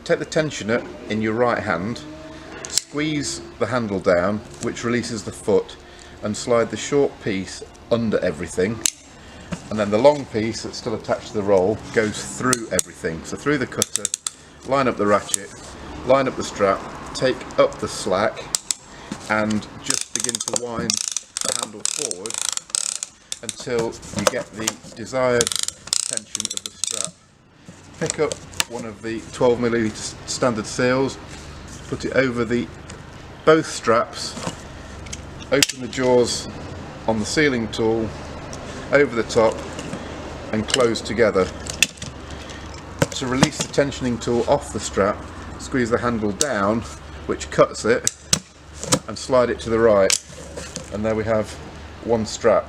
take the tensioner in your right hand, squeeze the handle down, which releases the foot, and slide the short piece under everything, and then the long piece that's still attached to the roll goes through everything. So through the cutter, line up the ratchet, line up the strap, take up the slack, and just begin to wind the handle forward until you get the desired tension of the strap. Pick up one of the 12mm standard seals, put it over both straps, open the jaws on the sealing tool over the top and close together. To release the tensioning tool off the strap, squeeze the handle down, which cuts it, and slide it to the right, and there we have one strap.